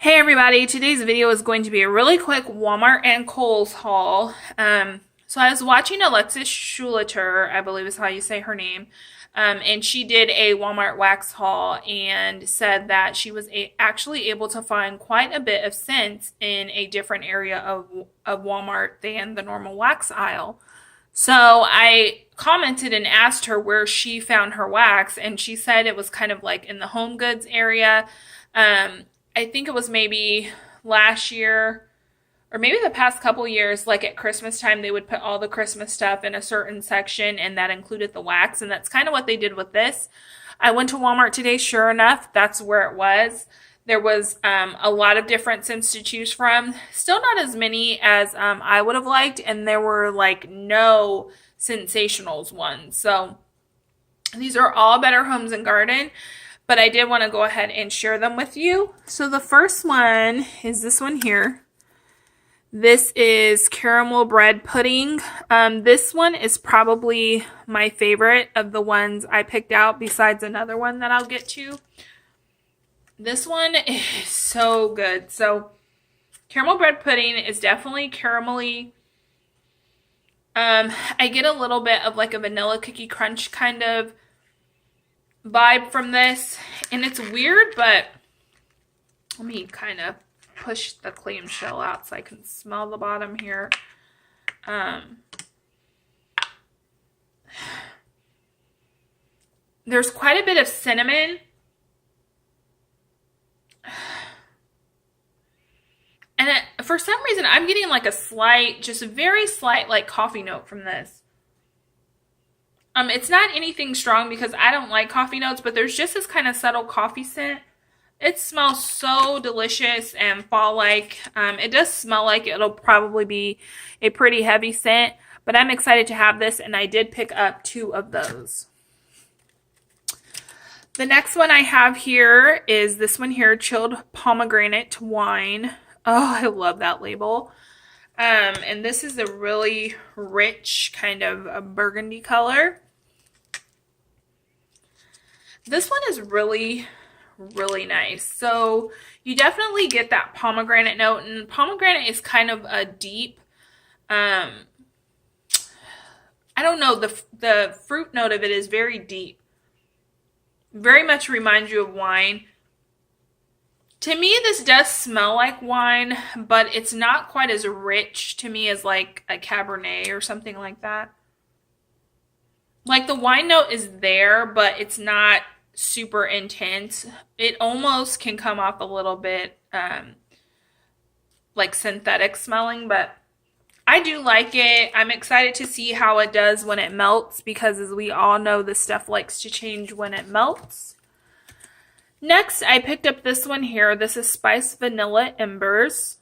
Hey everybody, today's video is going to be a really quick Walmart and Kohls haul. So I was watching Alexis Schulater, I believe is how you say her name, and she did a Walmart wax haul and said that she was actually able to find quite a bit of scents in a different area of Walmart than the normal wax aisle. So I commented and asked her where she found her wax, and she said it was kind of like in the home goods area. I think it was maybe last year or maybe the past couple years, like at Christmas time, they would put all the Christmas stuff in a certain section, and that included the wax. And that's kind of what they did with this. I went to Walmart today. Sure enough, that's where it was. There was a lot of different scents to choose from. Still not as many as I would have liked. And there were like no sensationals ones. So these are all Better Homes and Garden. But I did want to go ahead and share them with you. So the first one is this one here. This is caramel bread pudding. This one is probably my favorite of the ones I picked out, besides another one that I'll get to. This one is so good. So caramel bread pudding is definitely caramelly. I get a little bit of like a vanilla cookie crunch kind of vibe from this, and it's weird, but let me kind of push the clamshell out so I can smell the bottom here. There's quite a bit of cinnamon, and for some reason I'm getting like a slight, just a very slight like coffee note from this. It's not anything strong because I don't like coffee notes, but there's just this kind of subtle coffee scent. It smells so delicious and fall-like. It does smell like it'll probably be a pretty heavy scent, but I'm excited to have this, and I did pick up 2 of those. The next one I have here is this one here, Chilled Pomegranate Wine. Oh, I love that label. And this is a really rich kind of a burgundy color. This one is really, really nice. So you definitely get that pomegranate note, and pomegranate is kind of a deep, I don't know, the fruit note of it is very deep. Very much reminds you of wine. To me, this does smell like wine, but it's not quite as rich to me as like a Cabernet or something like that. Like the wine note is there, but it's not super intense. It almost can come off a little bit like synthetic smelling, but I do like it. I'm excited to see how it does when it melts, because as we all know, this stuff likes to change when it melts. Next, I picked up this one here. This is Spiced Vanilla Embers.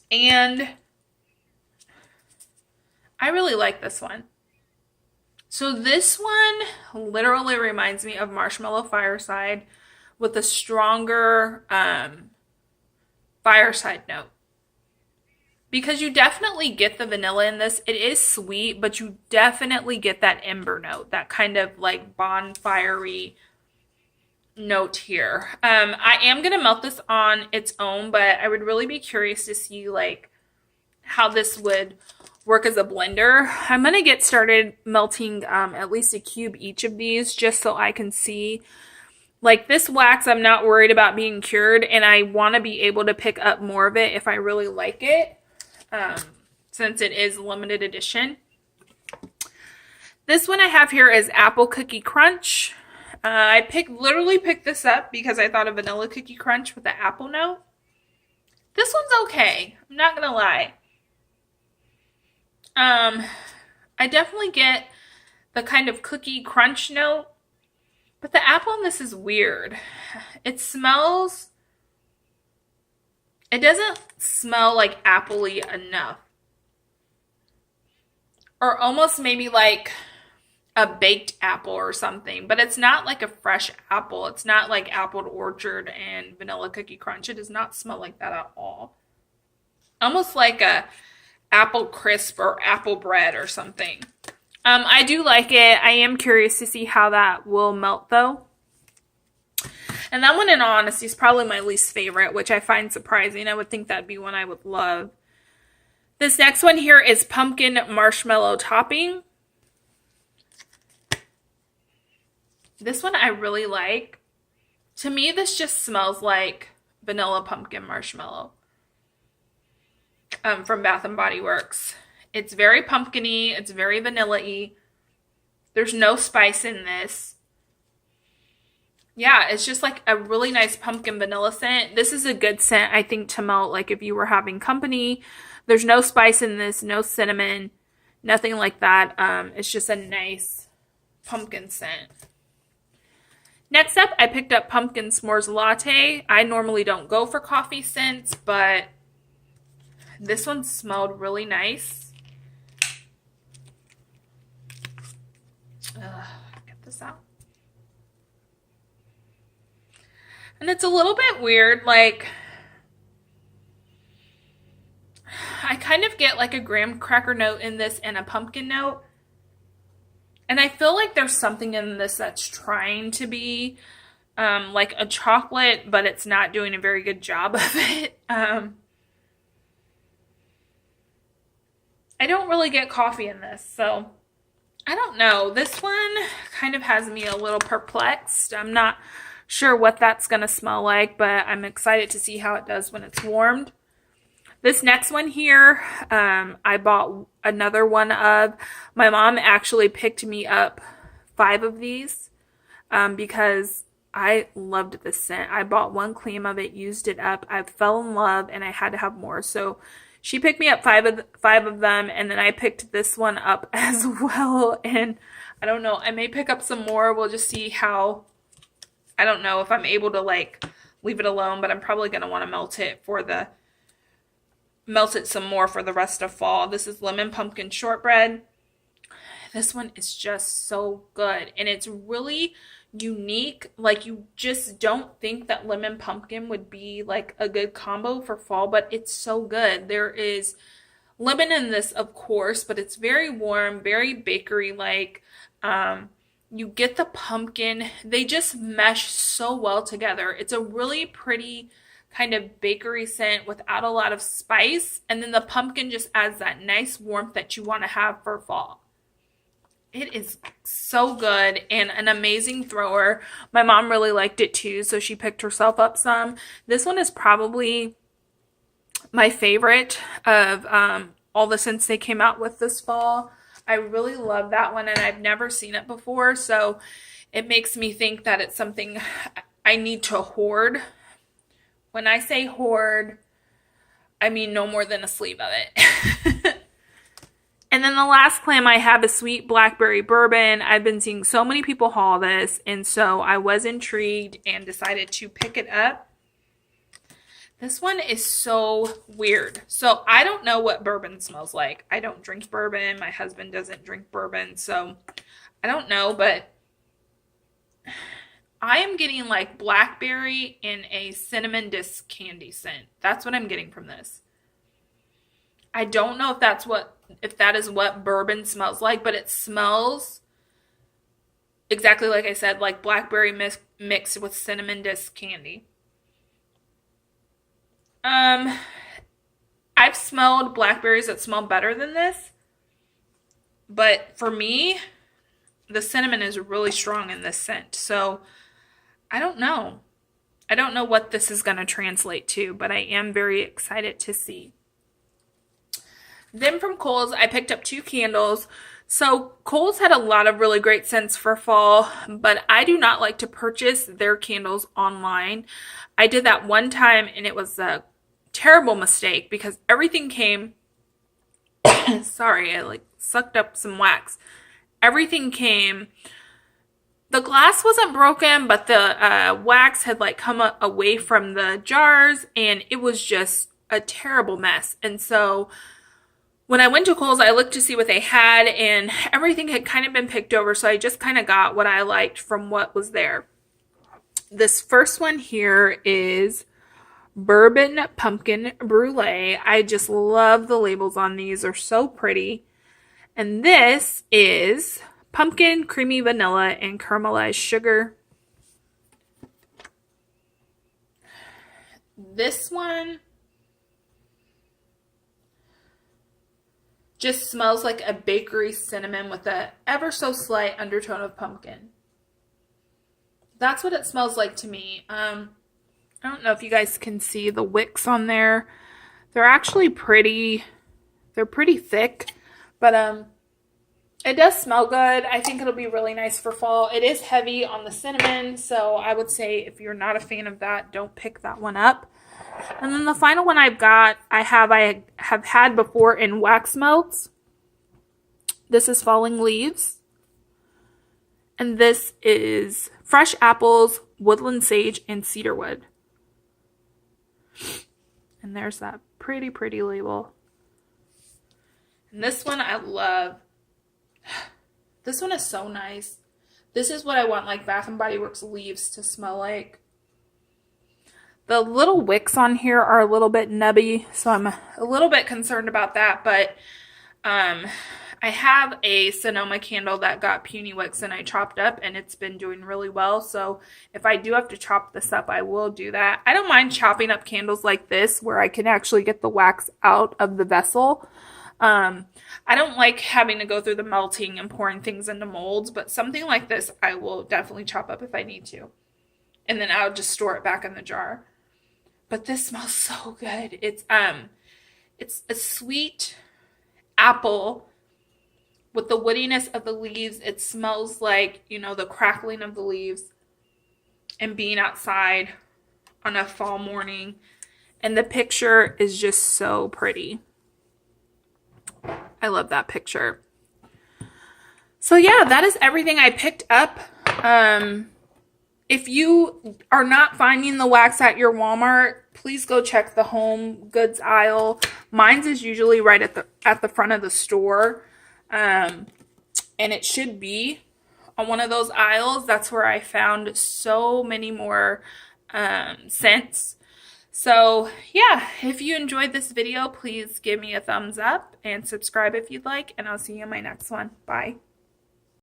And I really like this one. So this one literally reminds me of Marshmallow Fireside with a stronger fireside note. Because you definitely get the vanilla in this. It is sweet, but you definitely get that ember note. That kind of like bonfire-y note here. I am going to melt this on its own, but I would really be curious to see like how this would work as a blender. I'm going to get started melting at least a cube each of these, just so I can see. Like this wax, I'm not worried about being cured, and I want to be able to pick up more of it if I really like it, since it is limited edition. This one I have here is Apple Cookie Crunch. I literally picked this up because I thought of Vanilla Cookie Crunch with the apple note. This one's okay. I'm not going to lie. I definitely get the kind of cookie crunch note, but the apple in this is weird. It doesn't smell like apple-y enough. Or almost maybe like a baked apple or something, but it's not like a fresh apple. It's not like Apple Orchard and Vanilla Cookie Crunch. It does not smell like that at all. Almost like a apple crisp or apple bread or something. I do like it. I am curious to see how that will melt though. And that one, in all honesty, is probably my least favorite, which I find surprising. I would think that'd be one I would love. This next one here is pumpkin marshmallow topping. This one I really like. To me, this just smells like vanilla pumpkin marshmallow from Bath and Body Works. It's very pumpkin-y. It's very vanilla-y. There's no spice in this. Yeah, it's just like a really nice pumpkin vanilla scent. This is a good scent, I think, to melt like if you were having company. There's no spice in this, no cinnamon, nothing like that. It's just a nice pumpkin scent. Next up, I picked up Pumpkin S'mores Latte. I normally don't go for coffee scents, but this one smelled really nice. Get this out. And it's a little bit weird, like, I kind of get like a graham cracker note in this and a pumpkin note. And I feel like there's something in this that's trying to be like a chocolate, but it's not doing a very good job of it. I don't really get coffee in this, so I don't know. This one kind of has me a little perplexed. I'm not sure what that's going to smell like, but I'm excited to see how it does when it's warmed. This next one here, I bought another one of. My mom actually picked me up 5 of these because I loved this scent. I bought 1 clam of it, used it up. I fell in love and I had to have more. So she picked me up 5 of them, and then I picked this one up as well. And I don't know, I may pick up some more. We'll just see how, I don't know if I'm able to like leave it alone, but I'm probably going to want to melt it some more for the rest of fall. This is lemon pumpkin shortbread. This one is just so good, and it's really unique. Like, you just don't think that lemon pumpkin would be like a good combo for fall, but it's so good. There is lemon in this, of course, but it's very warm, very bakery like. You get the pumpkin. They just mesh so well together. It's a really pretty kind of bakery scent without a lot of spice, and then the pumpkin just adds that nice warmth that you want to have for fall. It is so good and an amazing thrower. My mom really liked it too, so she picked herself up some. This one is probably my favorite of all the scents they came out with this fall. I really love that one, and I've never seen it before, so it makes me think that it's something I need to hoard. When I say hoard, I mean no more than a sleeve of it. And then the last clam I have is Sweet Blackberry Bourbon. I've been seeing so many people haul this, and so I was intrigued and decided to pick it up. This one is so weird. So I don't know what bourbon smells like. I don't drink bourbon. My husband doesn't drink bourbon, so I don't know, but I am getting like blackberry and a cinnamon disc candy scent. That's what I'm getting from this. I don't know if that is what bourbon smells like, but it smells exactly like I said, like blackberry mixed with cinnamon disc candy. I've smelled blackberries that smell better than this, but for me, the cinnamon is really strong in this scent. So I don't know. I don't know what this is going to translate to, but I am very excited to see. Then from Kohls, I picked up 2 candles. So Kohls had a lot of really great scents for fall, but I do not like to purchase their candles online. I did that one time, and it was a terrible mistake because everything came, sorry, I like sucked up some wax. Everything came, the glass wasn't broken, but the wax had like come away from the jars, and it was just a terrible mess. And so when I went to Kohls, I looked to see what they had, and everything had kind of been picked over, so I just kind of got what I liked from what was there. This first one here is Bourbon Pumpkin Brulee. I just love the labels on these. They're so pretty. And this is Pumpkin Creamy Vanilla and Caramelized Sugar. This one just smells like a bakery cinnamon with a ever so slight undertone of pumpkin. That's what it smells like to me. I don't know if you guys can see the wicks on there. They're actually pretty, they're pretty thick, but it does smell good. I think it'll be really nice for fall. It is heavy on the cinnamon, so I would say if you're not a fan of that, don't pick that one up. And then the final one I've got, I have had before in wax melts. This is Falling Leaves. And this is fresh apples, woodland sage, and cedarwood. And there's that pretty, pretty label. And this one I love. This one is so nice. This is what I want like Bath & Body Works leaves to smell like. The little wicks on here are a little bit nubby, so I'm a little bit concerned about that, but I have a Sonoma candle that got puny wicks and I chopped up and it's been doing really well, so if I do have to chop this up, I will do that. I don't mind chopping up candles like this where I can actually get the wax out of the vessel. I don't like having to go through the melting and pouring things into molds, but something like this I will definitely chop up if I need to. And then I'll just store it back in the jar. But this smells so good. It's a sweet apple with the woodiness of the leaves. It smells like, you know, the crackling of the leaves and being outside on a fall morning. And the picture is just so pretty. I love that picture. So yeah, that is everything I picked up. If you are not finding the wax at your Walmart, please go check the home goods aisle. Mine's is usually right at the front of the store. And it should be on one of those aisles. That's where I found so many more scents. So yeah, if you enjoyed this video, please give me a thumbs up and subscribe if you'd like, and I'll see you in my next one. Bye.